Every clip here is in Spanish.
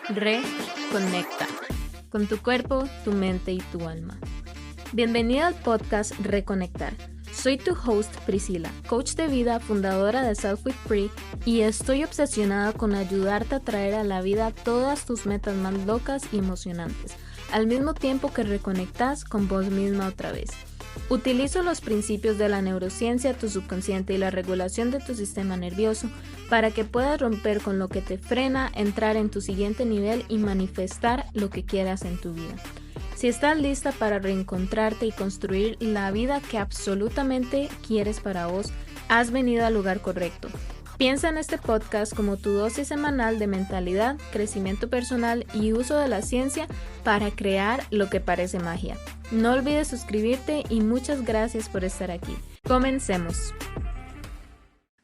Reconecta con tu cuerpo, tu mente y tu alma. Bienvenida al podcast Reconectar. Soy tu host Priscila, coach de vida, fundadora de Self With Free, y estoy obsesionada con ayudarte a traer a la vida todas tus metas más locas y emocionantes, al mismo tiempo que reconectas con vos misma otra vez. Utilizo los principios de la neurociencia, tu subconsciente y la regulación de tu sistema nervioso para que puedas romper con lo que te frena, entrar en tu siguiente nivel y manifestar lo que quieras en tu vida. Si estás lista para reencontrarte y construir la vida que absolutamente quieres para vos, has venido al lugar correcto. Piensa en este podcast como tu dosis semanal de mentalidad, crecimiento personal y uso de la ciencia para crear lo que parece magia. No olvides suscribirte y muchas gracias por estar aquí. Comencemos.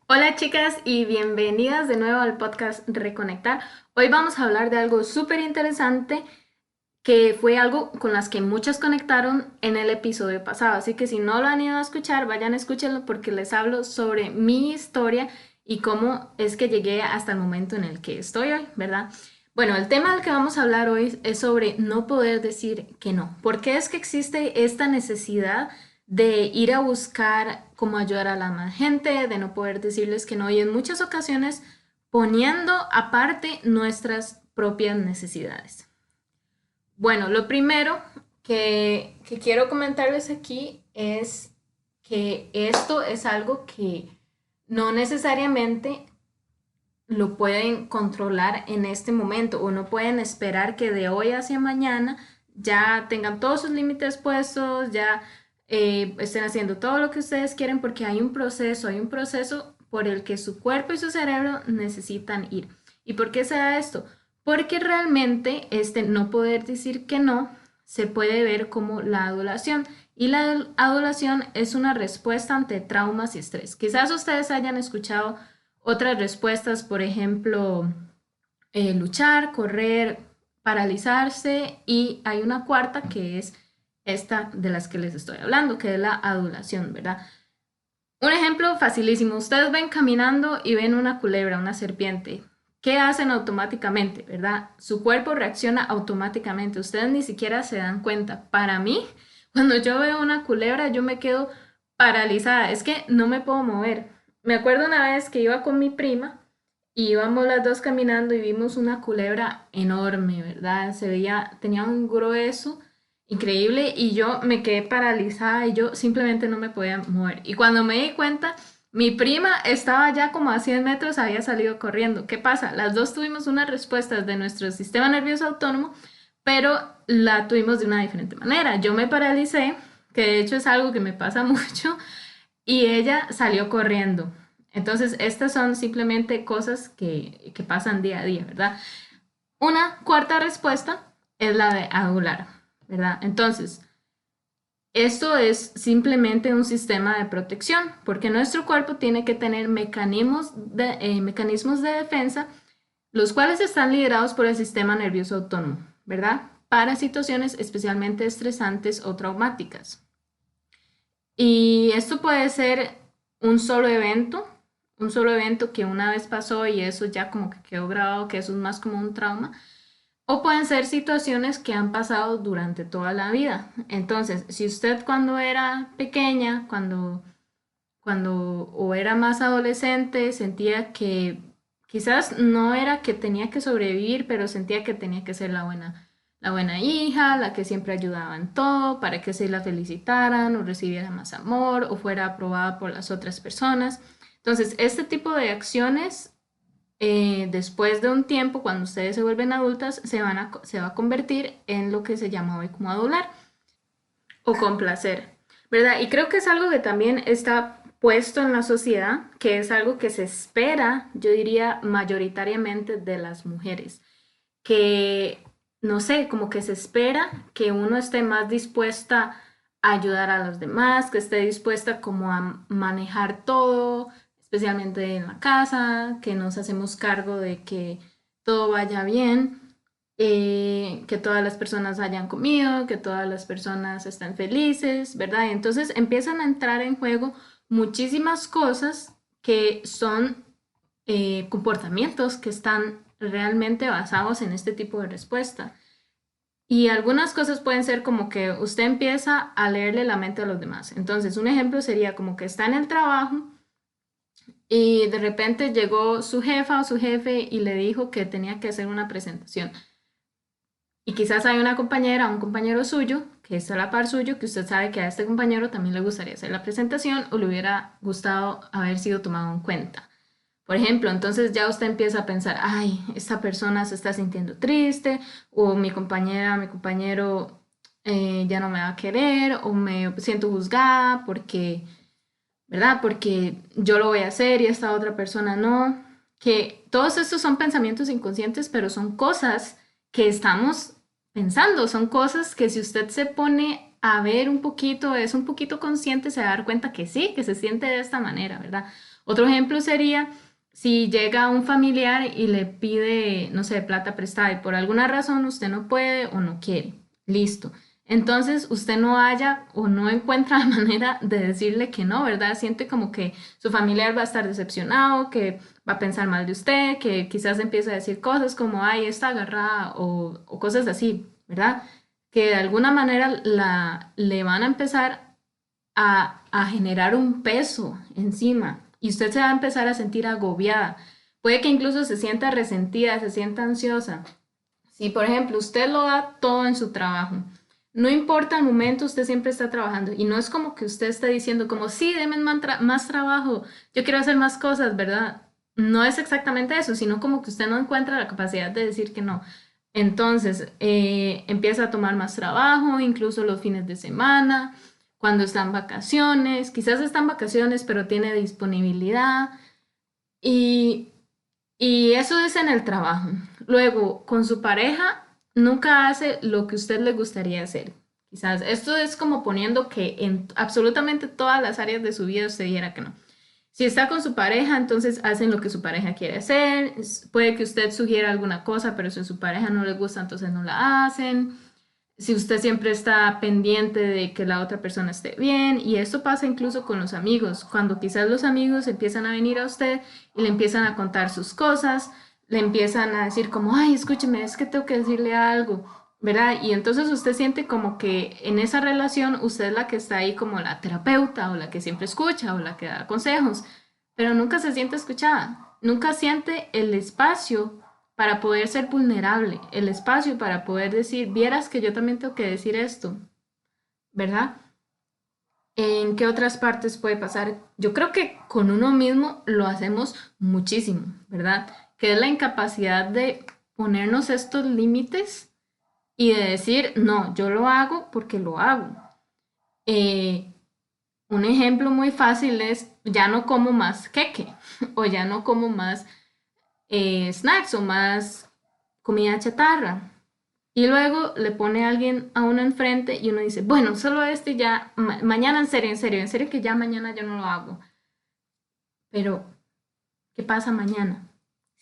Hola chicas y bienvenidas de nuevo al podcast Reconectar. Hoy vamos a hablar de algo súper interesante que fue algo con las que muchas conectaron en el episodio pasado. Así que si no lo han ido a escuchar, vayan a escucharlo porque les hablo sobre mi historia y cómo es que llegué hasta el momento en el que estoy hoy, ¿verdad? Bueno, el tema del que vamos a hablar hoy es sobre no poder decir que no. ¿Por qué es que existe esta necesidad de ir a buscar cómo ayudar a la más gente, de no poder decirles que no y en muchas ocasiones poniendo aparte nuestras propias necesidades? Bueno, lo primero que quiero comentarles aquí es que esto es algo que no necesariamente lo pueden controlar en este momento o no pueden esperar que de hoy hacia mañana ya tengan todos sus límites puestos, ya estén haciendo todo lo que ustedes quieren porque hay un proceso por el que su cuerpo y su cerebro necesitan ir. ¿Y por qué se da esto? Porque realmente no poder decir que no se puede ver como la adulación. Y la adulación es una respuesta ante traumas y estrés. Quizás ustedes hayan escuchado otras respuestas, por ejemplo, luchar, correr, paralizarse, y hay una cuarta que es esta de las que les estoy hablando, que es la adulación, ¿verdad? Un ejemplo facilísimo, ustedes ven caminando y ven una culebra, una serpiente. ¿Qué hacen automáticamente, verdad? Su cuerpo reacciona automáticamente, ustedes ni siquiera se dan cuenta. Para mí, cuando yo veo una culebra, yo me quedo paralizada, es que no me puedo mover. Me acuerdo una vez que iba con mi prima y íbamos las dos caminando y vimos una culebra enorme, ¿verdad? Tenía un grueso increíble y yo me quedé paralizada y yo simplemente no me podía mover. Y cuando me di cuenta, mi prima estaba ya como a 100 metros, había salido corriendo. ¿Qué pasa? Las dos tuvimos unas respuestas de nuestro sistema nervioso autónomo, pero la tuvimos de una diferente manera. Yo me paralicé, que de hecho es algo que me pasa mucho, y ella salió corriendo. Entonces, estas son simplemente cosas que pasan día a día, ¿verdad? Una cuarta respuesta es la de adular, ¿verdad? Entonces, esto es simplemente un sistema de protección, porque nuestro cuerpo tiene que tener mecanismos de defensa, los cuales están liderados por el sistema nervioso autónomo, ¿verdad? Para situaciones especialmente estresantes o traumáticas. Y esto puede ser un solo evento que una vez pasó y eso ya como que quedó grabado, que eso es más como un trauma. O pueden ser situaciones que han pasado durante toda la vida. Entonces, si usted cuando era pequeña, o era más adolescente, sentía que quizás no era que tenía que sobrevivir, pero sentía que tenía que ser la buena hija, la que siempre ayudaba en todo, para que se la felicitaran o recibiera más amor o fuera aprobada por las otras personas. Entonces, este tipo de acciones después de un tiempo, cuando ustedes se vuelven adultas, se va a convertir en lo que se llama hoy como adular o complacer, ¿verdad? Y creo que es algo que también está puesto en la sociedad, que es algo que se espera, yo diría, mayoritariamente de las mujeres, que, no sé, como que se espera que uno esté más dispuesta a ayudar a los demás, que esté dispuesta como a manejar todo, especialmente en la casa, que nos hacemos cargo de que todo vaya bien, que todas las personas hayan comido, que todas las personas estén felices, ¿verdad? Y entonces empiezan a entrar en juego muchísimas cosas que son comportamientos que están realmente basados en este tipo de respuesta. Y algunas cosas pueden ser como que usted empieza a leerle la mente a los demás. Entonces, un ejemplo sería como que está en el trabajo y de repente llegó su jefa o su jefe y le dijo que tenía que hacer una presentación. Y quizás hay una compañera o un compañero suyo que está a la par suyo, que usted sabe que a este compañero también le gustaría hacer la presentación o le hubiera gustado haber sido tomado en cuenta. Por ejemplo, entonces ya usted empieza a pensar, ay, esta persona se está sintiendo triste, o mi compañera, mi compañero ya no me va a querer, o me siento juzgada porque, ¿verdad? Porque yo lo voy a hacer y esta otra persona no. Que todos estos son pensamientos inconscientes, pero son cosas que estamos pensando, son cosas que si usted se pone a ver un poquito, es un poquito consciente, se va a dar cuenta que sí, que se siente de esta manera, ¿verdad? Otro ejemplo sería si llega un familiar y le pide, no sé, plata prestada y por alguna razón usted no puede o no quiere, listo. Entonces usted no haya o no encuentra la manera de decirle que no, ¿verdad? Siente como que su familiar va a estar decepcionado, que va a pensar mal de usted, que quizás empieza a decir cosas como, ay, está agarrada o cosas así, ¿verdad? Que de alguna manera le van a empezar a generar un peso encima y usted se va a empezar a sentir agobiada. Puede que incluso se sienta resentida, se sienta ansiosa. Si, por ejemplo, usted lo da todo en su trabajo, no importa el momento, usted siempre está trabajando y no es como que usted esté diciendo como, sí, denme más trabajo, yo quiero hacer más cosas, ¿verdad? No es exactamente eso, sino como que usted no encuentra la capacidad de decir que no. Entonces, empieza a tomar más trabajo, incluso los fines de semana, cuando están vacaciones, quizás están vacaciones, pero tiene disponibilidad y, y eso es en el trabajo. Luego, con su pareja, nunca hace lo que a usted le gustaría hacer. Quizás esto es como poniendo que en absolutamente todas las áreas de su vida usted dijera que no. Si está con su pareja, entonces hacen lo que su pareja quiere hacer. Puede que usted sugiera alguna cosa, pero si a su pareja no le gusta, entonces no la hacen. Si usted siempre está pendiente de que la otra persona esté bien, y esto pasa incluso con los amigos, cuando quizás los amigos empiezan a venir a usted y le empiezan a contar sus cosas, le empiezan a decir como, ay, escúcheme, es que tengo que decirle algo, ¿verdad? Y entonces usted siente como que en esa relación usted es la que está ahí como la terapeuta o la que siempre escucha o la que da consejos, pero nunca se siente escuchada, nunca siente el espacio para poder ser vulnerable, el espacio para poder decir, vieras que yo también tengo que decir esto, ¿verdad? ¿En qué otras partes puede pasar? Yo creo que con uno mismo lo hacemos muchísimo, ¿verdad? Que es la incapacidad de ponernos estos límites y de decir, no, yo lo hago porque lo hago. Eh, un ejemplo muy fácil es, ya no como más queque o ya no como más snacks o más comida chatarra. Y luego le pone a alguien a uno enfrente y uno dice, bueno, solo este ya, mañana en serio que ya mañana yo no lo hago. Pero, ¿qué pasa mañana?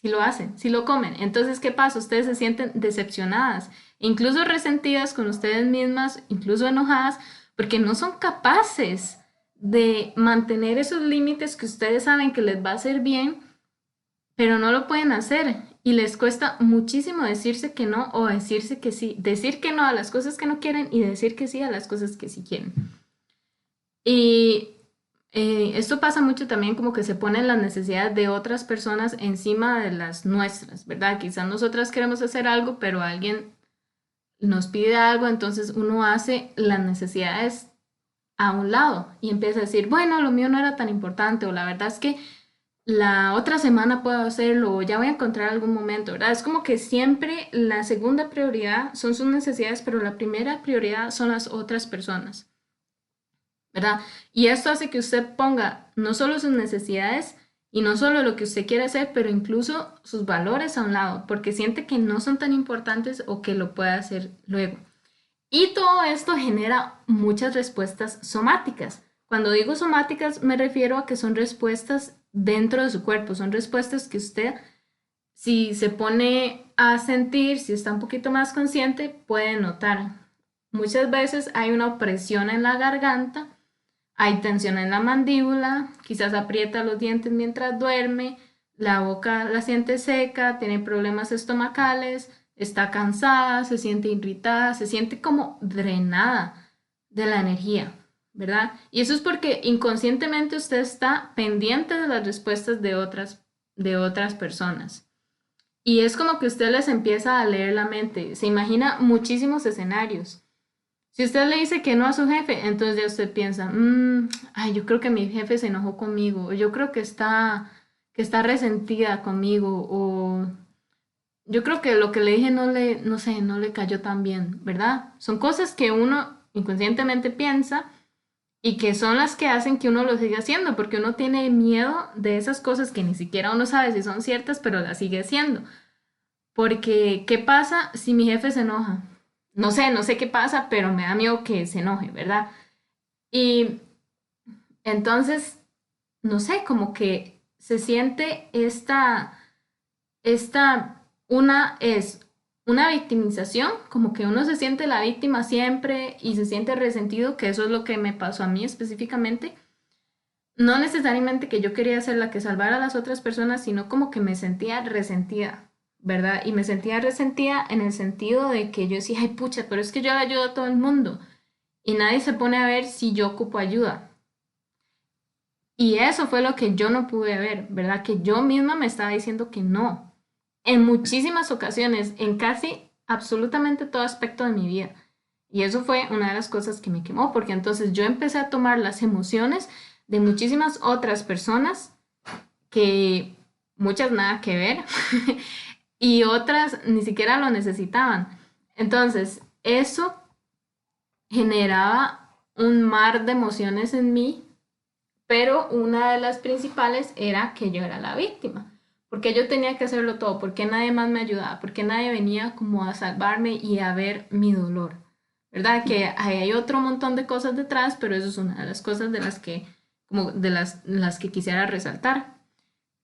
Si lo hacen, si lo comen. Entonces, ¿qué pasa? Ustedes se sienten decepcionadas, incluso resentidas con ustedes mismas, incluso enojadas, porque no son capaces de mantener esos límites que ustedes saben que les va a hacer bien, pero no lo pueden hacer y les cuesta muchísimo decirse que no o decirse que sí, decir que no a las cosas que no quieren y decir que sí a las cosas que sí quieren. Y esto pasa mucho también como que se ponen las necesidades de otras personas encima de las nuestras, ¿verdad? Quizás nosotras queremos hacer algo, pero alguien nos pide algo, entonces uno hace las necesidades a un lado y empieza a decir, bueno, lo mío no era tan importante o la verdad es que la otra semana puedo hacerlo o ya voy a encontrar algún momento, ¿verdad? Es como que siempre la segunda prioridad son sus necesidades, pero la primera prioridad son las otras personas, ¿verdad? Y esto hace que usted ponga no solo sus necesidades y no solo lo que usted quiere hacer, pero incluso sus valores a un lado, porque siente que no son tan importantes o que lo puede hacer luego. Y todo esto genera muchas respuestas somáticas. Cuando digo somáticas me refiero a que son respuestas dentro de su cuerpo, son respuestas que usted, si se pone a sentir, si está un poquito más consciente, puede notar. Muchas veces hay una opresión en la garganta, hay tensión en la mandíbula, quizás aprieta los dientes mientras duerme, la boca la siente seca, tiene problemas estomacales, está cansada, se siente irritada, se siente como drenada de la energía, ¿verdad? Y eso es porque inconscientemente usted está pendiente de las respuestas de otras personas. Y es como que usted les empieza a leer la mente, se imagina muchísimos escenarios. Si usted le dice que no a su jefe, entonces ya usted piensa, ay, yo creo que mi jefe se enojó conmigo, o yo creo que está resentida conmigo, o yo creo que lo que le dije no sé, no le cayó tan bien, ¿verdad? Son cosas que uno inconscientemente piensa y que son las que hacen que uno lo siga haciendo, porque uno tiene miedo de esas cosas que ni siquiera uno sabe si son ciertas, pero las sigue haciendo. Porque, ¿qué pasa si mi jefe se enoja? No sé qué pasa, pero me da miedo que se enoje, ¿verdad? Y entonces, no sé, como que se siente una es una victimización, como que uno se siente la víctima siempre y se siente resentido, que eso es lo que me pasó a mí específicamente. No necesariamente que yo quería ser la que salvara a las otras personas, sino como que me sentía resentida, ¿verdad? Y me sentía resentida en el sentido de que yo decía, ay, pucha, pero es que yo le ayudo a todo el mundo y nadie se pone a ver si yo ocupo ayuda. Y eso fue lo que yo no pude ver, ¿verdad? Que yo misma me estaba diciendo que no. En muchísimas ocasiones, en casi absolutamente todo aspecto de mi vida. Y eso fue una de las cosas que me quemó, porque entonces yo empecé a tomar las emociones de muchísimas otras personas que muchas nada que ver y otras ni siquiera lo necesitaban. Entonces, eso generaba un mar de emociones en mí, pero una de las principales era que yo era la víctima, porque yo tenía que hacerlo todo, porque nadie más me ayudaba, porque nadie venía como a salvarme y a ver mi dolor, ¿verdad? Que hay otro montón de cosas detrás, pero eso es una de las cosas de las que, como de las que quisiera resaltar.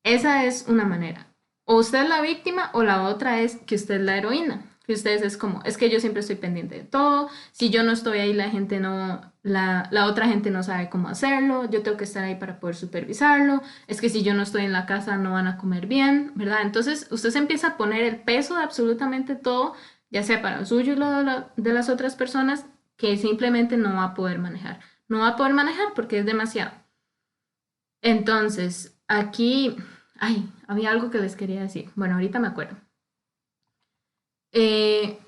Esa es una manera. O usted es la víctima o la otra es que usted es la heroína. Que usted es como, es que yo siempre estoy pendiente de todo. Si yo no estoy ahí, la gente no, la otra gente no sabe cómo hacerlo. Yo tengo que estar ahí para poder supervisarlo. Es que si yo no estoy en la casa no van a comer bien, ¿verdad? Entonces usted se empieza a poner el peso de absolutamente todo, ya sea para lo suyo y lo de las otras personas, que simplemente no va a poder manejar. No va a poder manejar porque es demasiado. Entonces, aquí, ay, había algo que les quería decir. Bueno, ahorita me acuerdo. Eh,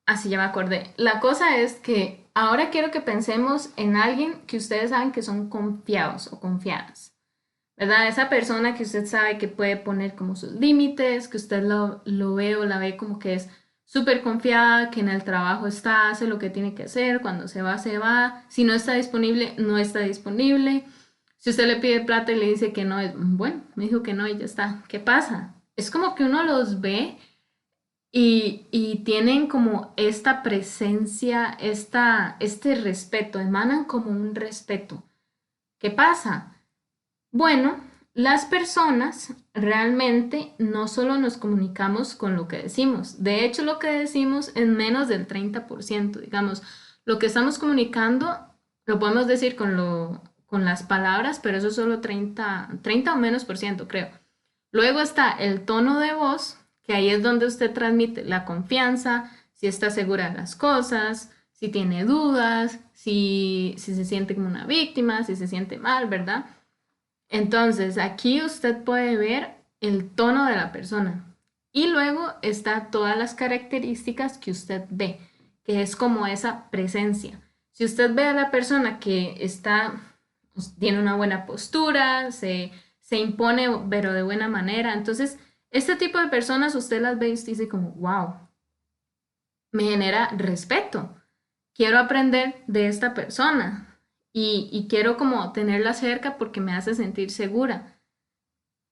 Así ya me acordé. La cosa es que ahora quiero que pensemos en alguien que ustedes saben que son confiados o confiadas, ¿verdad? Esa persona que usted sabe que puede poner como sus límites, que usted lo ve o la ve como que es súper confiada, que en el trabajo está, hace lo que tiene que hacer, cuando se va, se va. Si no está disponible, no está disponible. Si usted le pide plata y le dice que no, es bueno, me dijo que no y ya está. ¿Qué pasa? Es como que uno los ve y tienen como esta presencia, este respeto, emanan como un respeto. ¿Qué pasa? Bueno, las personas realmente no solo nos comunicamos con lo que decimos, de hecho lo que decimos es menos del 30%, digamos, lo que estamos comunicando lo podemos decir con las palabras, pero eso es solo 30 o menos por ciento, creo. Luego está el tono de voz, que ahí es donde usted transmite la confianza, si está segura de las cosas, si tiene dudas, si se siente como una víctima, si se siente mal, ¿verdad? Entonces, aquí usted puede ver el tono de la persona. Y luego está todas las características que usted ve, que es como esa presencia. Si usted ve a la persona que está, pues, tiene una buena postura, se impone, pero de buena manera, entonces, este tipo de personas usted las ve y usted dice como, wow, me genera respeto. Quiero aprender de esta persona y quiero como tenerla cerca porque me hace sentir segura.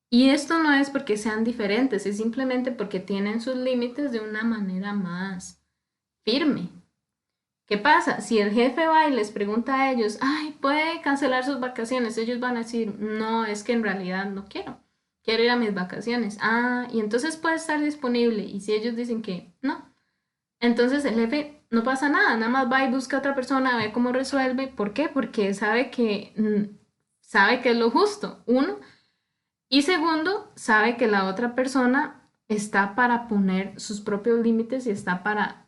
Y esto no es porque sean diferentes, es simplemente porque tienen sus límites de una manera más firme. ¿Qué pasa? Si el jefe va y les pregunta a ellos, ay, ¿puede cancelar sus vacaciones? Ellos van a decir, no, es que en realidad no quiero. Quiero ir a mis vacaciones. Ah, y entonces puede estar disponible. Y si ellos dicen que no, entonces el jefe no pasa nada, nada más va y busca a otra persona, ve cómo resuelve. ¿Por qué? Porque sabe que es lo justo. Uno, Y segundo, sabe que la otra persona está para poner sus propios límites y está para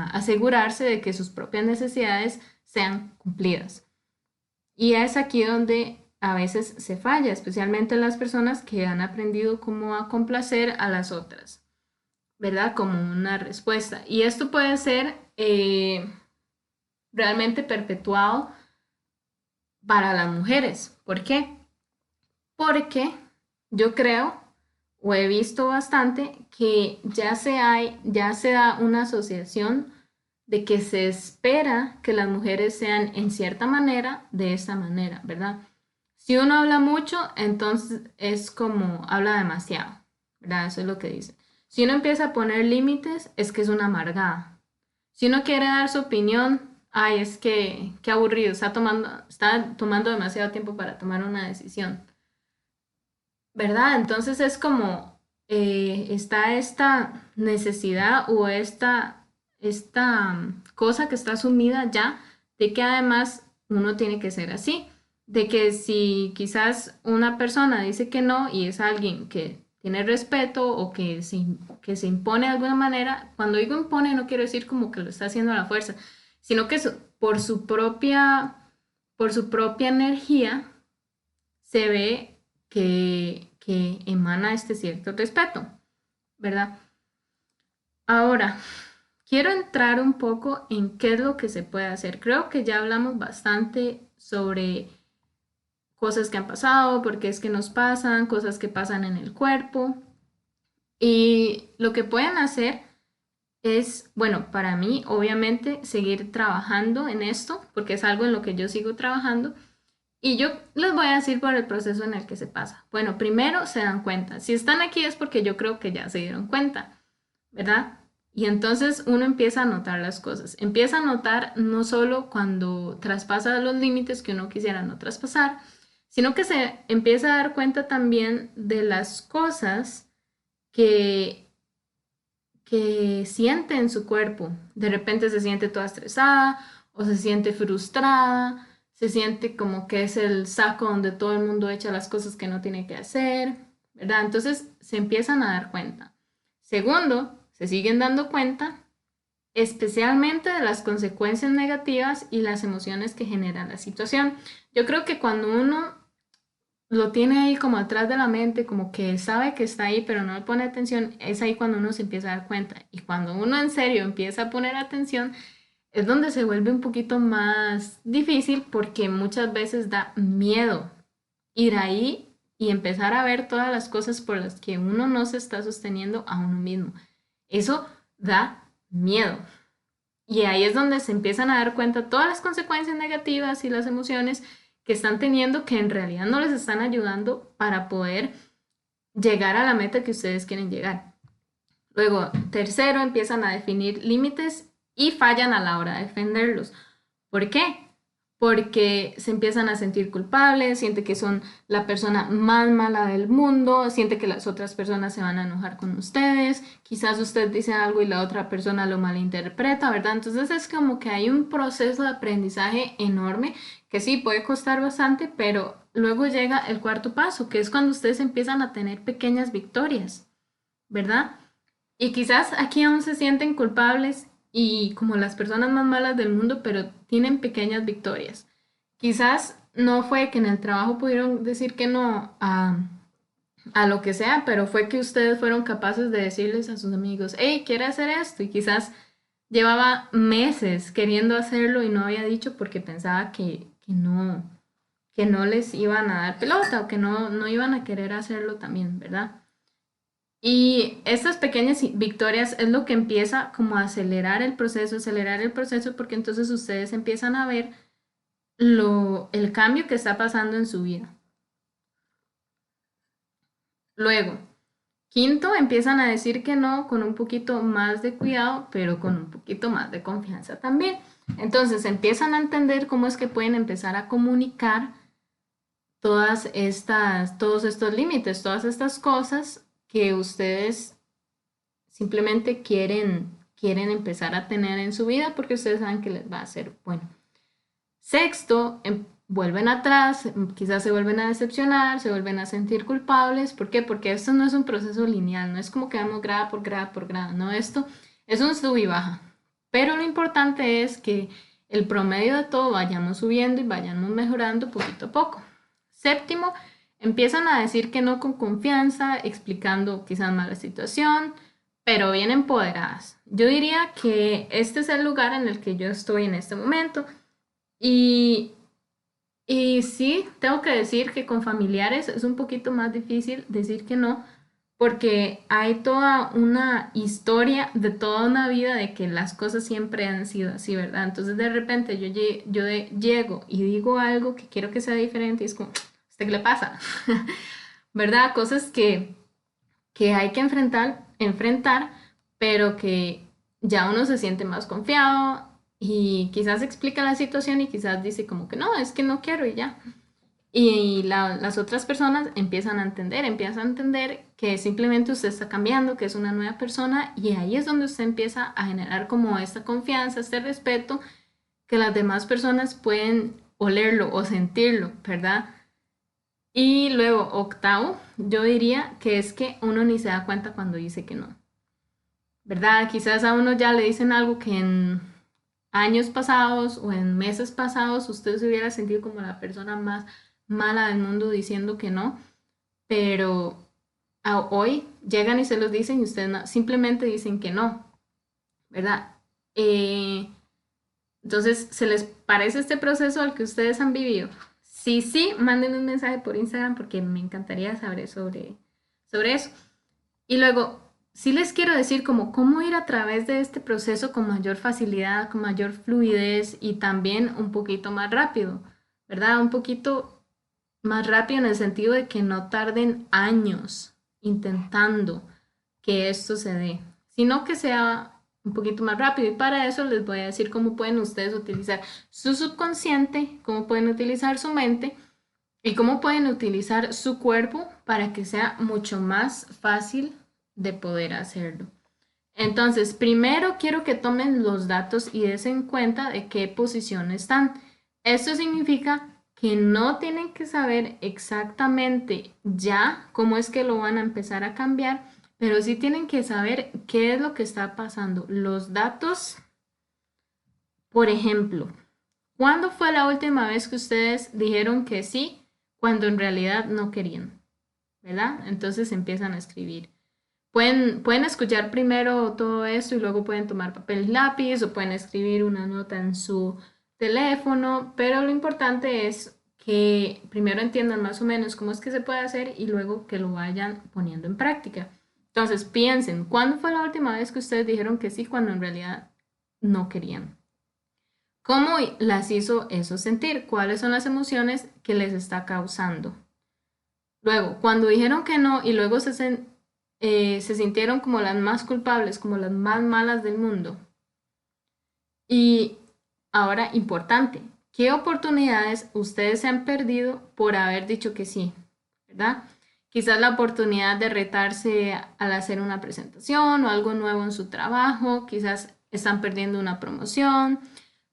asegurarse de que sus propias necesidades sean cumplidas. Y es aquí donde a veces se falla, especialmente las personas que han aprendido cómo a complacer a las otras, ¿verdad? Como una respuesta. Y esto puede ser realmente perpetuado para las mujeres. ¿Por qué? Porque yo creo o he visto bastante que ya se da una asociación de que se espera que las mujeres sean en cierta manera de esta manera, ¿verdad? Si uno habla mucho, entonces es como habla demasiado, ¿verdad? Eso es lo que dice. Si uno empieza a poner límites, es que es una amargada. Si uno quiere dar su opinión, ay, es que qué aburrido, está tomando demasiado tiempo para tomar una decisión, ¿verdad? Entonces es como está esta necesidad o esta cosa que está sumida ya de que además uno tiene que ser así, de que si quizás una persona dice que no y es alguien que tiene respeto o que se impone de alguna manera, cuando digo impone no quiero decir como que lo está haciendo a la fuerza, sino que por su propia energía se ve que emana este cierto respeto, ¿verdad? Ahora, quiero entrar un poco en qué es lo que se puede hacer. Creo que ya hablamos bastante sobre cosas que han pasado, por qué es que nos pasan, cosas que pasan en el cuerpo. Y lo que pueden hacer es, bueno, para mí, obviamente, seguir trabajando en esto, porque es algo en lo que yo sigo trabajando. Y yo les voy a decir por el proceso en el que se pasa. Bueno, primero se dan cuenta. Si están aquí es porque yo creo que ya se dieron cuenta, ¿verdad? Y entonces uno empieza a notar las cosas. Empieza a notar no solo cuando traspasa los límites que uno quisiera no traspasar, sino que se empieza a dar cuenta también de las cosas que, que siente en su cuerpo. De repente se siente toda estresada o se siente frustrada, se siente como que es el saco donde todo el mundo echa las cosas que no tiene que hacer, ¿verdad? Entonces se empiezan a dar cuenta. Segundo, se siguen dando cuenta especialmente de las consecuencias negativas y las emociones que genera la situación. Yo creo que cuando uno lo tiene ahí como atrás de la mente, como que sabe que está ahí, pero no le pone atención, es ahí cuando uno se empieza a dar cuenta. Y cuando uno en serio empieza a poner atención, es donde se vuelve un poquito más difícil porque muchas veces da miedo ir ahí y empezar a ver todas las cosas por las que uno no se está sosteniendo a uno mismo. Eso da miedo. Y ahí es donde se empiezan a dar cuenta todas las consecuencias negativas y las emociones que están teniendo que en realidad no les están ayudando para poder llegar a la meta que ustedes quieren llegar. Luego, tercero, empiezan a definir límites y fallan a la hora de defenderlos. ¿Por qué? Porque se empiezan a sentir culpables, siente que son la persona más mala del mundo, siente que las otras personas se van a enojar con ustedes, quizás usted dice algo y la otra persona lo malinterpreta, ¿verdad? Entonces es como que hay un proceso de aprendizaje enorme que sí puede costar bastante, pero luego llega el cuarto paso, que es cuando ustedes empiezan a tener pequeñas victorias, ¿verdad? Y quizás aquí aún se sienten culpables y como las personas más malas del mundo, pero tienen pequeñas victorias. Quizás no fue que en el trabajo pudieron decir que no a lo que sea, pero fue que ustedes fueron capaces de decirles a sus amigos, hey, quiere hacer esto. Y quizás llevaba meses queriendo hacerlo y no había dicho porque pensaba que no les iban a dar pelota o que no iban a querer hacerlo también, ¿verdad? Y estas pequeñas victorias es lo que empieza como a acelerar el proceso, porque entonces ustedes empiezan a ver el cambio que está pasando en su vida. Luego, quinto, empiezan a decir que no con un poquito más de cuidado, pero con un poquito más de confianza también. Entonces empiezan a entender cómo es que pueden empezar a comunicar todos estos límites, todas estas cosas que ustedes simplemente quieren empezar a tener en su vida porque ustedes saben que les va a hacer bueno. Sexto, vuelven atrás, quizás se vuelven a decepcionar, se vuelven a sentir culpables. ¿Por qué? Porque esto no es un proceso lineal, no es como que vamos grada por grada por grada, no, esto es un sub y baja. Pero lo importante es que el promedio de todo vayamos subiendo y vayamos mejorando poquito a poco. Séptimo, empiezan a decir que no con confianza, explicando quizás más la situación, pero bien empoderadas. Yo diría que este es el lugar en el que yo estoy en este momento. Y y sí, tengo que decir que con familiares es un poquito más difícil decir que no, porque hay toda una historia de toda una vida de que las cosas siempre han sido así, ¿verdad? Entonces de repente llego y digo algo que quiero que sea diferente y es como, ¿usted qué le pasa? ¿Verdad? Cosas que hay que enfrentar, pero que ya uno se siente más confiado y quizás explica la situación y quizás dice como que no, es que no quiero y ya. Y las otras personas empiezan a entender que simplemente usted está cambiando, que es una nueva persona y ahí es donde usted empieza a generar como esta confianza, este respeto, que las demás personas pueden olerlo o sentirlo, ¿verdad? Y luego, octavo, yo diría que es que uno ni se da cuenta cuando dice que no, ¿verdad? Quizás a uno ya le dicen algo que en años pasados o en meses pasados usted se hubiera sentido como la persona más mala del mundo diciendo que no, pero hoy llegan y se los dicen y ustedes simplemente dicen que no, ¿verdad? Eh, entonces, ¿se les parece este proceso al que ustedes han vivido? Sí, sí, manden un mensaje por Instagram porque me encantaría saber sobre eso. Y luego, sí les quiero decir como cómo ir a través de este proceso con mayor facilidad, con mayor fluidez y también un poquito más rápido, ¿verdad? Un poquito más rápido en el sentido de que no tarden años intentando que esto se dé, sino que sea un poquito más rápido. Y para eso les voy a decir cómo pueden ustedes utilizar su subconsciente, cómo pueden utilizar su mente y cómo pueden utilizar su cuerpo para que sea mucho más fácil de poder hacerlo. Entonces, primero quiero que tomen los datos y des en cuenta de qué posición están. Esto significa que no tienen que saber exactamente ya cómo es que lo van a empezar a cambiar, pero sí tienen que saber qué es lo que está pasando. Los datos, por ejemplo, ¿cuándo fue la última vez que ustedes dijeron que sí cuando en realidad no querían? ¿Verdad? Entonces empiezan a escribir. Pueden escuchar primero todo esto y luego pueden tomar papel y lápiz o pueden escribir una nota en su teléfono, pero lo importante es que primero entiendan más o menos cómo es que se puede hacer y luego que lo vayan poniendo en práctica. Entonces piensen, ¿cuándo fue la última vez que ustedes dijeron que sí cuando en realidad no querían? ¿Cómo las hizo eso sentir? ¿Cuáles son las emociones que les está causando? Luego, cuando dijeron que no y luego se sintieron como las más culpables, como las más malas del mundo. Y ahora, importante, ¿qué oportunidades ustedes se han perdido por haber dicho que sí? ¿Verdad? Quizás la oportunidad de retarse al hacer una presentación o algo nuevo en su trabajo, quizás están perdiendo una promoción,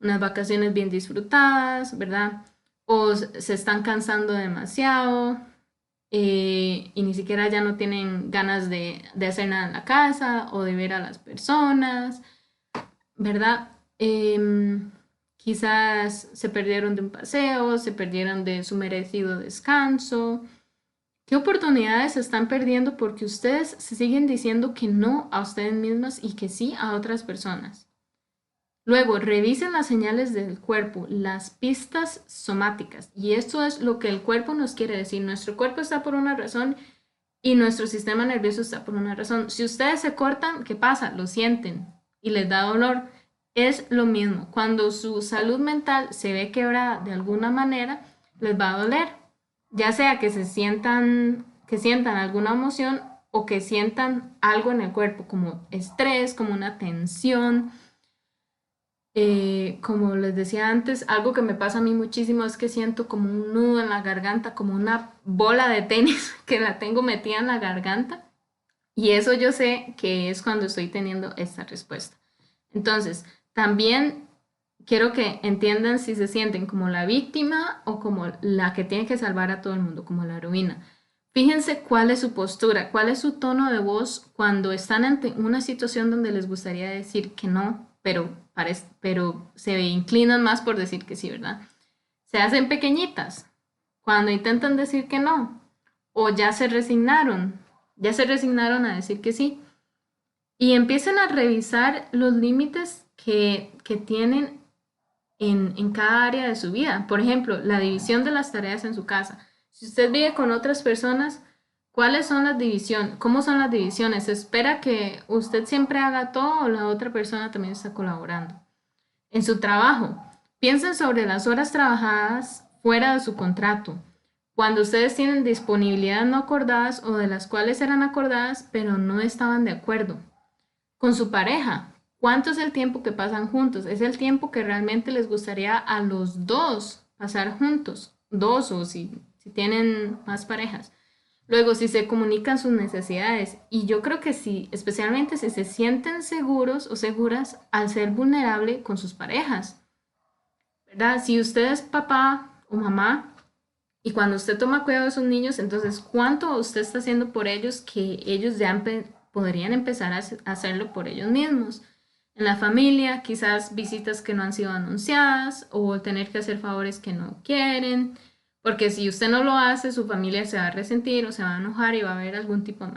unas vacaciones bien disfrutadas, ¿verdad? O se están cansando demasiado, y ni siquiera ya no tienen ganas de hacer nada en la casa o de ver a las personas, ¿verdad? Quizás se perdieron de un paseo, se perdieron de su merecido descanso. ¿Qué oportunidades se están perdiendo porque ustedes se siguen diciendo que no a ustedes mismas y que sí a otras personas? Luego, revisen las señales del cuerpo, las pistas somáticas. Y esto es lo que el cuerpo nos quiere decir. Nuestro cuerpo está por una razón y nuestro sistema nervioso está por una razón. Si ustedes se cortan, ¿qué pasa? Lo sienten y les da dolor. Es lo mismo. Cuando su salud mental se ve quebrada de alguna manera, les va a doler. Ya sea que sientan alguna emoción o que sientan algo en el cuerpo, como estrés, como una tensión. Como les decía antes, algo que me pasa a mí muchísimo es que siento como un nudo en la garganta, como una bola de tenis que la tengo metida en la garganta. Y eso yo sé que es cuando estoy teniendo esta respuesta. Entonces, también quiero que entiendan si se sienten como la víctima o como la que tiene que salvar a todo el mundo, como la heroína. Fíjense cuál es su postura, cuál es su tono de voz cuando están ante una situación donde les gustaría decir que no, pero se inclinan más por decir que sí, ¿verdad? Se hacen pequeñitas cuando intentan decir que no, o ya se resignaron a decir que sí, y empiecen a revisar los límites que tienen en cada área de su vida. Por ejemplo, la división de las tareas en su casa. Si usted vive con otras personas, ¿cuáles son las divisiones? ¿Cómo son las divisiones? ¿Se espera que usted siempre haga todo o la otra persona también está colaborando? En su trabajo, piensen sobre las horas trabajadas fuera de su contrato. Cuando ustedes tienen disponibilidad no acordadas o de las cuales eran acordadas, pero no estaban de acuerdo. Con su pareja, ¿cuánto es el tiempo que pasan juntos? ¿Es el tiempo que realmente les gustaría a los dos pasar juntos? Dos o si tienen más parejas. Luego, si se comunican sus necesidades. Y yo creo que sí, especialmente si se sienten seguros o seguras al ser vulnerable con sus parejas. ¿Verdad? Si usted es papá o mamá y cuando usted toma cuidado de sus niños, entonces, ¿cuánto usted está haciendo por ellos que ellos ya podrían empezar a hacerlo por ellos mismos? En la familia, quizás visitas que no han sido anunciadas o tener que hacer favores que no quieren, porque si usted no lo hace, su familia se va a resentir o se va a enojar y va a haber algún tipo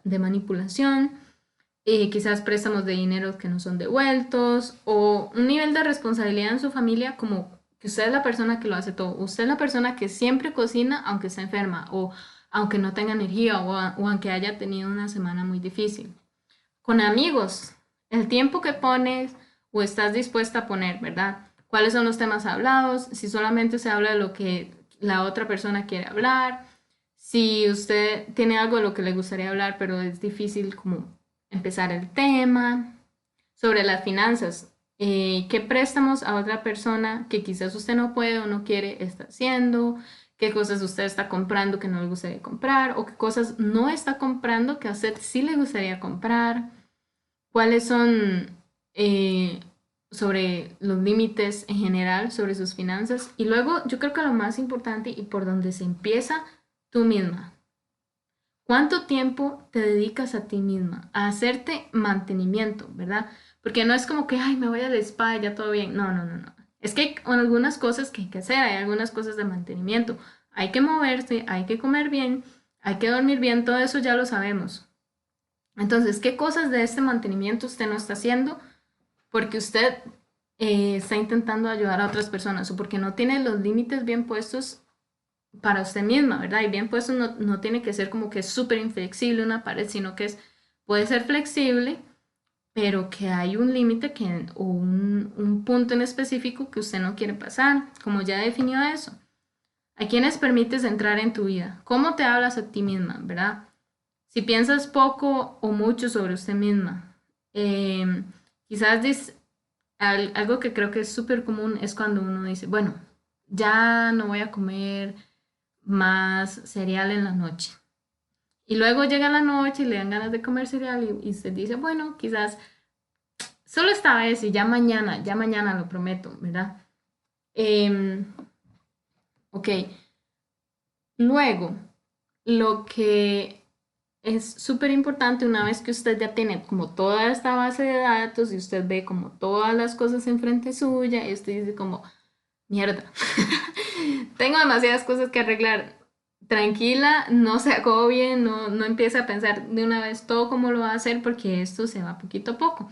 de manipulación, quizás préstamos de dinero que no son devueltos o un nivel de responsabilidad en su familia como que usted es la persona que lo hace todo, usted es la persona que siempre cocina aunque esté enferma o aunque no tenga energía o aunque haya tenido una semana muy difícil. Con amigos, el tiempo que pones o estás dispuesta a poner, ¿verdad? ¿Cuáles son los temas hablados? Si solamente se habla de lo que la otra persona quiere hablar, si usted tiene algo de lo que le gustaría hablar, pero es difícil como empezar el tema, sobre las finanzas, qué préstamos a otra persona que quizás usted no puede o no quiere está haciendo, qué cosas usted está comprando que no le gustaría comprar o qué cosas no está comprando que a usted sí le gustaría comprar, cuáles son eh, sobre los límites en general, sobre sus finanzas. Y luego yo creo que lo más importante y por donde se empieza, tú misma. ¿Cuánto tiempo te dedicas a ti misma? A hacerte mantenimiento, ¿verdad? Porque no es como que, ay, me voy al spa y ya todo bien. No, no, no, no. Es que hay algunas cosas que hay que hacer, hay algunas cosas de mantenimiento. Hay que moverse, hay que comer bien, hay que dormir bien, todo eso ya lo sabemos. Entonces, ¿qué cosas de este mantenimiento usted no está haciendo? Porque usted está intentando ayudar a otras personas o porque no tiene los límites bien puestos para usted misma, ¿verdad? Y bien puestos no tiene que ser como que es súper inflexible una pared, sino que puede ser flexible, pero que hay un límite o un punto en específico que usted no quiere pasar, como ya definió eso. ¿A quiénes permites entrar en tu vida? ¿Cómo te hablas a ti misma, verdad? Si piensas poco o mucho sobre usted misma, eh, quizás algo que creo que es súper común es cuando uno dice, bueno, ya no voy a comer más cereal en la noche. Y luego llega la noche y le dan ganas de comer cereal y usted dice, bueno, quizás solo esta vez y ya mañana lo prometo, ¿verdad? Em, ok, luego, lo que es súper importante una vez que usted ya tiene como toda esta base de datos y usted ve como todas las cosas enfrente suya y usted dice como, mierda, tengo demasiadas cosas que arreglar. Tranquila, no se agobie, no empiece a pensar de una vez todo cómo lo va a hacer porque esto se va poquito a poco.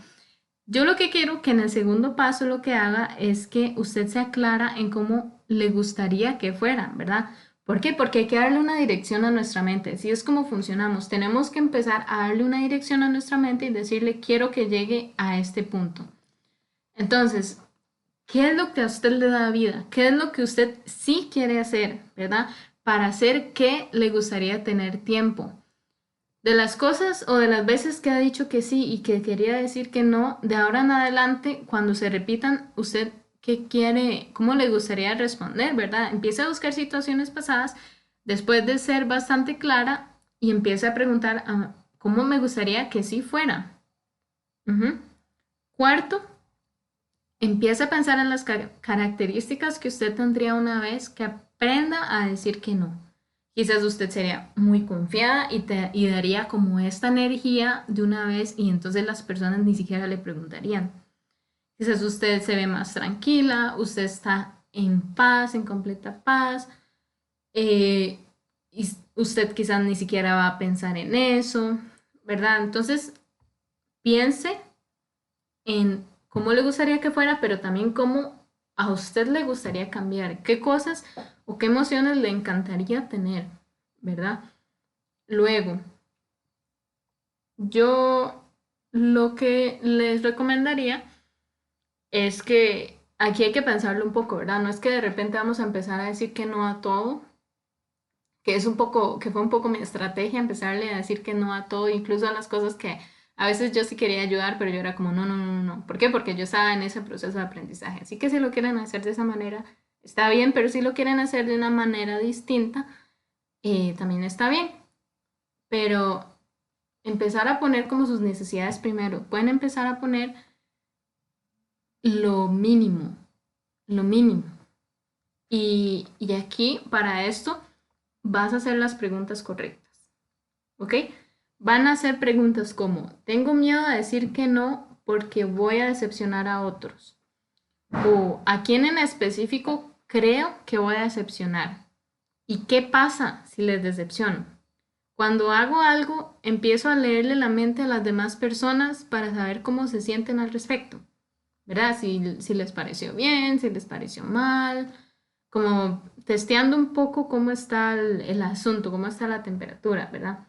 Yo lo que quiero que en el segundo paso lo que haga es que usted se aclara en cómo le gustaría que fuera, ¿verdad? ¿Por qué? Porque hay que darle una dirección a nuestra mente. Así es como funcionamos. Tenemos que empezar a darle una dirección a nuestra mente y decirle, quiero que llegue a este punto. Entonces, ¿qué es lo que a usted le da vida? ¿Qué es lo que usted sí quiere hacer, verdad? Para hacer que le gustaría tener tiempo. De las cosas o de las veces que ha dicho que sí y que quería decir que no, de ahora en adelante, cuando se repitan, usted qué quiere, cómo le gustaría responder, ¿verdad? Empieza a buscar situaciones pasadas después de ser bastante clara y empieza a preguntar cómo me gustaría que sí fuera. Ujú. Cuarto, Empiece a pensar en las características que usted tendría una vez que aprenda a decir que no. Quizás usted sería muy confiada y daría como esta energía de una vez y entonces las personas ni siquiera le preguntarían. Quizás usted se ve más tranquila, usted está en paz, en completa paz, eh, y usted quizás ni siquiera va a pensar en eso, ¿verdad? Entonces piense en cómo le gustaría que fuera, pero también cómo a usted le gustaría cambiar, qué cosas o qué emociones le encantaría tener, ¿verdad? Luego, yo lo que les recomendaría es que aquí hay que pensarlo un poco, ¿verdad? No es que de repente vamos a empezar a decir que no a todo, que es un poco, que fue un poco mi estrategia, empezarle a decir que no a todo, incluso a las cosas que a veces yo sí quería ayudar, pero yo era como, no, no, no, no. ¿Por qué? Porque yo estaba en ese proceso de aprendizaje. Así que si lo quieren hacer de esa manera, está bien, pero si lo quieren hacer de una manera distinta, también está bien. Pero empezar a poner como sus necesidades primero. Pueden empezar a poner lo mínimo, lo mínimo. Y aquí, para esto, vas a hacer las preguntas correctas. ¿Ok? Van a hacer preguntas como, tengo miedo a decir que no porque voy a decepcionar a otros. O a quién en específico creo que voy a decepcionar. ¿Y qué pasa si les decepciono? Cuando hago algo, empiezo a leerle la mente a las demás personas para saber cómo se sienten al respecto, ¿verdad? Si les pareció bien, si les pareció mal, como testeando un poco cómo está el asunto, cómo está la temperatura, ¿verdad?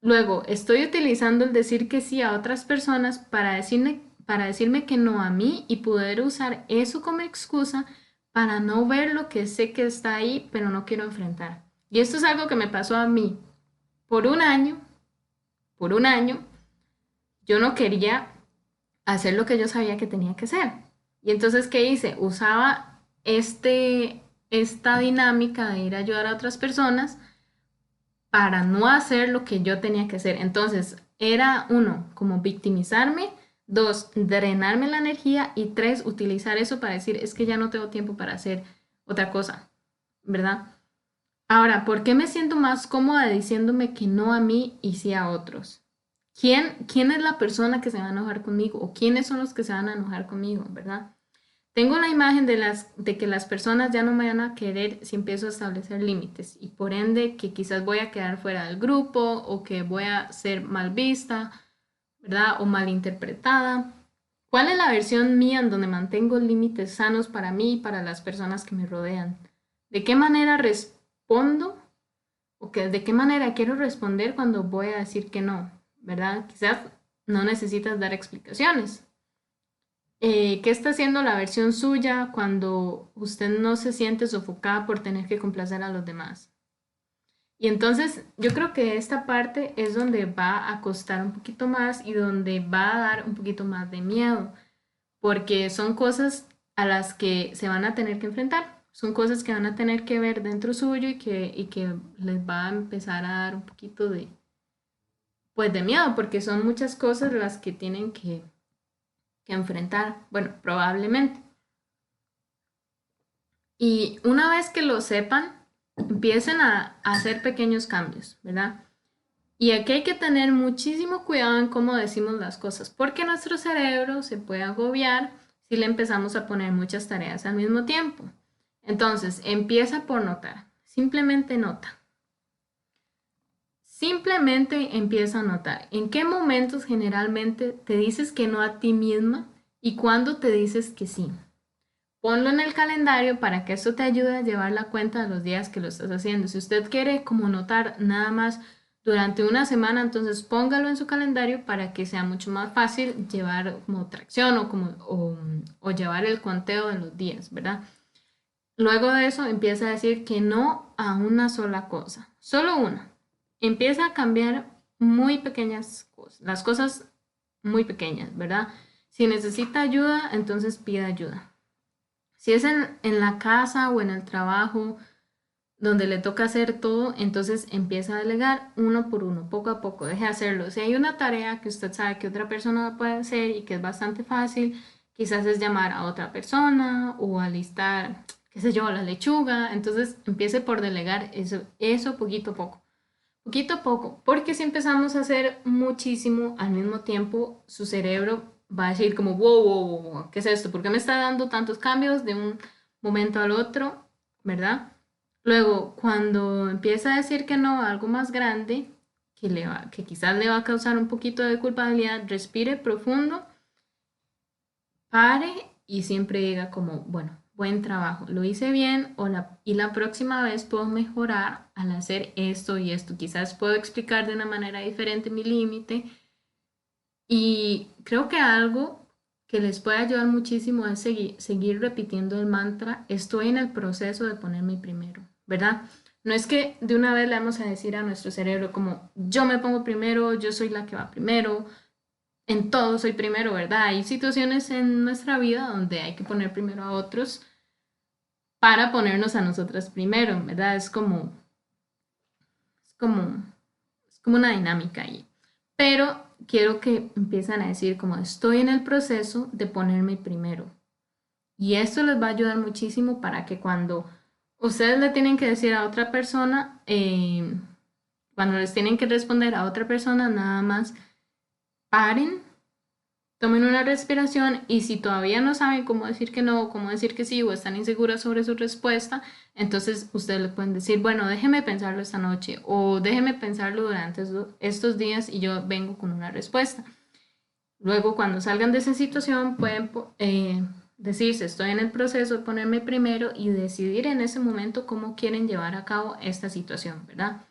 Luego, estoy utilizando el decir que sí a otras personas para decirme que no a mí y poder usar eso como excusa para no ver lo que sé que está ahí, pero no quiero enfrentar. Y esto es algo que me pasó a mí por por un año, yo no quería hacer lo que yo sabía que tenía que hacer. Y entonces, ¿qué hice? Usaba esta dinámica de ir a ayudar a otras personas para no hacer lo que yo tenía que hacer. Entonces, era uno, como victimizarme, dos, drenarme la energía y tres, utilizar eso para decir, es que ya no tengo tiempo para hacer otra cosa, ¿verdad? Ahora, ¿por qué me siento más cómoda diciéndome que no a mí y sí a otros? ¿Quién es la persona que se va a enojar conmigo? ¿O quiénes son los que se van a enojar conmigo, verdad? Tengo la imagen de que las personas ya no me van a querer si empiezo a establecer límites y por ende que quizás voy a quedar fuera del grupo o que voy a ser mal vista, ¿verdad? O mal interpretada. ¿Cuál es la versión mía en donde mantengo límites sanos para mí y para las personas que me rodean? ¿De qué manera respondo o de qué manera quiero responder cuando voy a decir que no? ¿Verdad? Quizás no necesitas dar explicaciones. ¿Qué está haciendo la versión suya cuando usted no se siente sofocada por tener que complacer a los demás? Y entonces yo creo que esta parte es donde va a costar un poquito más y donde va a dar un poquito más de miedo, porque son cosas a las que se van a tener que enfrentar, son cosas que van a tener que ver dentro suyo y que les va a empezar a dar un poquito de, pues de miedo, porque son muchas cosas las que tienen que enfrentar, bueno, probablemente. Y una vez que lo sepan, empiecen a hacer pequeños cambios, ¿verdad? Y aquí hay que tener muchísimo cuidado en cómo decimos las cosas, porque nuestro cerebro se puede agobiar si le empezamos a poner muchas tareas al mismo tiempo. Entonces, empieza por notar, simplemente nota. Simplemente empieza a notar en qué momentos generalmente te dices que no a ti misma y cuándo te dices que sí. Ponlo en el calendario para que esto te ayude a llevar la cuenta de los días que lo estás haciendo. Si usted quiere como notar nada más durante una semana, entonces póngalo en su calendario para que sea mucho más fácil llevar como tracción o llevar el conteo de los días, ¿verdad? Luego de eso empieza a decir que no a una sola cosa, solo una. Empieza a cambiar muy pequeñas cosas, las cosas muy pequeñas, ¿verdad? Si necesita ayuda, entonces pida ayuda. Si es en la casa o en el trabajo donde le toca hacer todo, entonces empieza a delegar uno por uno, poco a poco, deje de hacerlo. Si hay una tarea que usted sabe que otra persona puede hacer y que es bastante fácil, quizás es llamar a otra persona o alistar, qué sé yo, la lechuga. Entonces empiece por delegar eso poquito a poco, porque si empezamos a hacer muchísimo al mismo tiempo, su cerebro va a decir como, wow, wow, wow, wow, ¿qué es esto? ¿Por qué me está dando tantos cambios de un momento al otro? ¿Verdad? Luego, cuando empieza a decir que no a algo más grande, que quizás le va a causar un poquito de culpabilidad, respire profundo, pare y siempre diga como, bueno, buen trabajo, lo hice bien y la próxima vez puedo mejorar al hacer esto y esto. Quizás puedo explicar de una manera diferente mi límite y creo que algo que les puede ayudar muchísimo es seguir repitiendo el mantra, estoy en el proceso de ponerme primero, ¿verdad? No es que de una vez le vamos a decir a nuestro cerebro como yo me pongo primero, yo soy la que va primero, en todo soy primero, ¿verdad? Hay situaciones en nuestra vida donde hay que poner primero a otros para ponernos a nosotras primero, ¿verdad? Es como, es como una dinámica ahí. Pero quiero que empiecen a decir como estoy en el proceso de ponerme primero. Y esto les va a ayudar muchísimo para que cuando ustedes le tienen que decir a otra persona, cuando les tienen que responder a otra persona, nada más paren, tomen una respiración y si todavía no saben cómo decir que no, cómo decir que sí o están inseguras sobre su respuesta, entonces ustedes le pueden decir, bueno, déjeme pensarlo esta noche o déjeme pensarlo durante estos días y yo vengo con una respuesta. Luego, cuando salgan de esa situación, pueden decirse, estoy en el proceso de ponerme primero y decidir en ese momento cómo quieren llevar a cabo esta situación, ¿verdad?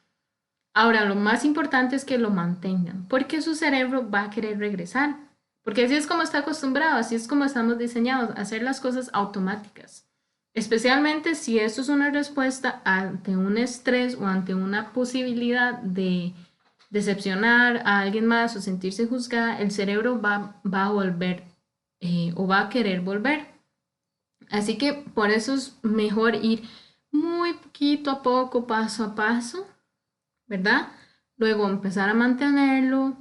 Ahora, lo más importante es que lo mantengan, porque su cerebro va a querer regresar, porque así es como está acostumbrado, así es como estamos diseñados, a hacer las cosas automáticas. Especialmente si esto es una respuesta ante un estrés o ante una posibilidad de decepcionar a alguien más o sentirse juzgada, el cerebro va a volver o va a querer volver. Así que por eso es mejor ir muy poquito a poco, paso a paso, ¿verdad? Luego empezar a mantenerlo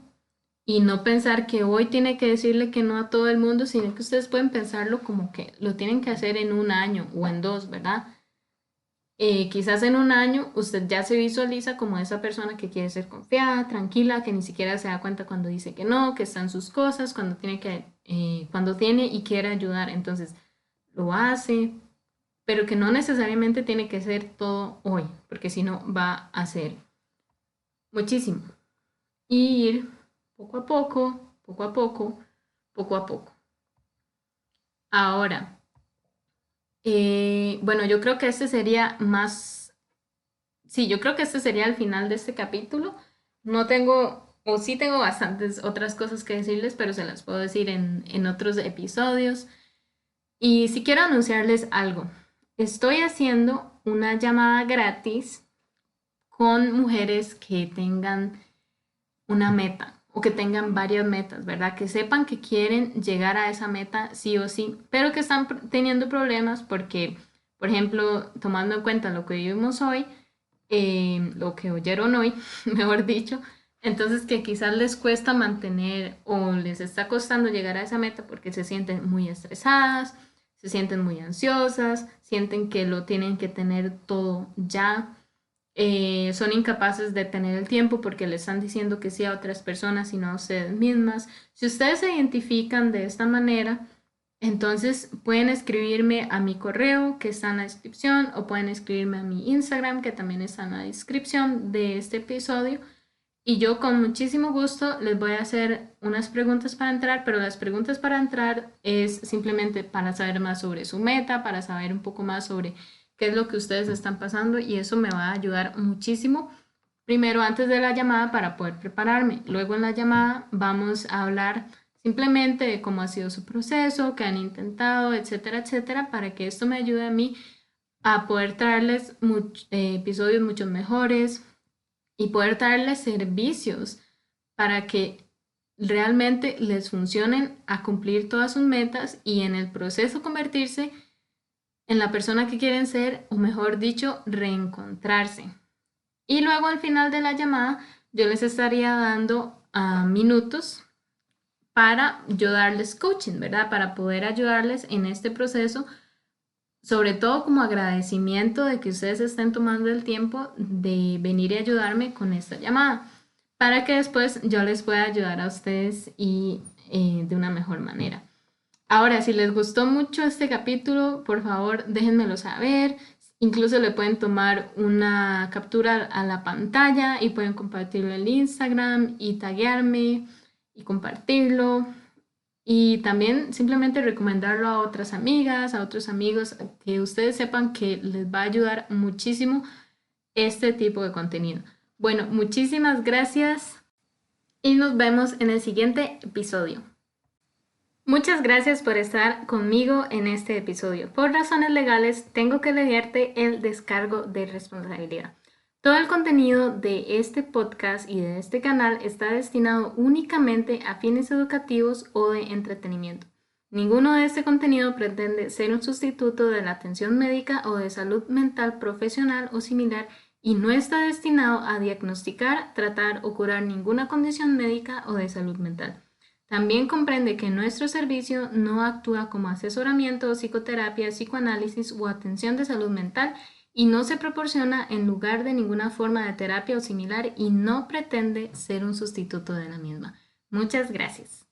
y no pensar que hoy tiene que decirle que no a todo el mundo, sino que ustedes pueden pensarlo como que lo tienen que hacer en un año o en dos, ¿verdad? Quizás en un año usted ya se visualiza como esa persona que quiere ser confiada, tranquila, que ni siquiera se da cuenta cuando dice que no, que están sus cosas, cuando tiene y quiere ayudar, entonces lo hace, pero que no necesariamente tiene que ser todo hoy, porque si no va a ser muchísimo. Y ir poco a poco, poco a poco, poco a poco. Ahora, bueno, yo creo que este sería más, sí, yo creo que este sería el final de este capítulo. No tengo, o sí tengo bastantes otras cosas que decirles, pero se las puedo decir en otros episodios. Y si quiero anunciarles algo, estoy haciendo una llamada gratis con mujeres que tengan una meta o que tengan varias metas, ¿verdad? Que sepan que quieren llegar a esa meta sí o sí, pero que están teniendo problemas porque, por ejemplo, tomando en cuenta lo que vivimos hoy, lo que oyeron hoy, mejor dicho, entonces que quizás les cuesta mantener o les está costando llegar a esa meta porque se sienten muy estresadas, se sienten muy ansiosas, sienten que lo tienen que tener todo ya, son incapaces de tener el tiempo porque le están diciendo que sí a otras personas y no a ustedes mismas. Si ustedes se identifican de esta manera, entonces pueden escribirme a mi correo que está en la descripción o pueden escribirme a mi Instagram que también está en la descripción de este episodio. Y yo con muchísimo gusto les voy a hacer unas preguntas para entrar, pero las preguntas para entrar es simplemente para saber más sobre su meta, para saber un poco más sobre qué es lo que ustedes están pasando y eso me va a ayudar muchísimo. Primero antes de la llamada para poder prepararme. Luego en la llamada vamos a hablar simplemente de cómo ha sido su proceso, qué han intentado, etcétera, etcétera, para que esto me ayude a mí a poder traerles episodios mucho mejores, y poder darles servicios para que realmente les funcionen a cumplir todas sus metas y en el proceso convertirse en la persona que quieren ser o mejor dicho, reencontrarse. Y luego al final de la llamada yo les estaría dando minutos para yo darles coaching, ¿verdad? Para poder ayudarles en este proceso, sobre todo como agradecimiento de que ustedes estén tomando el tiempo de venir y ayudarme con esta llamada, para que después yo les pueda ayudar a ustedes y de una mejor manera. Ahora, si les gustó mucho este capítulo, por favor déjenmelo saber. Incluso le pueden tomar una captura a la pantalla y pueden compartirlo en Instagram y taguearme y compartirlo. Y también simplemente recomendarlo a otras amigas, a otros amigos, que ustedes sepan que les va a ayudar muchísimo este tipo de contenido. Bueno, muchísimas gracias y nos vemos en el siguiente episodio. Muchas gracias por estar conmigo en este episodio. Por razones legales, tengo que leerte el descargo de responsabilidad. Todo el contenido de este podcast y de este canal está destinado únicamente a fines educativos o de entretenimiento. Ninguno de este contenido pretende ser un sustituto de la atención médica o de salud mental profesional o similar y no está destinado a diagnosticar, tratar o curar ninguna condición médica o de salud mental. También comprende que nuestro servicio no actúa como asesoramiento, psicoterapia, psicoanálisis o atención de salud mental y no se proporciona en lugar de ninguna forma de terapia o similar y no pretende ser un sustituto de la misma. Muchas gracias.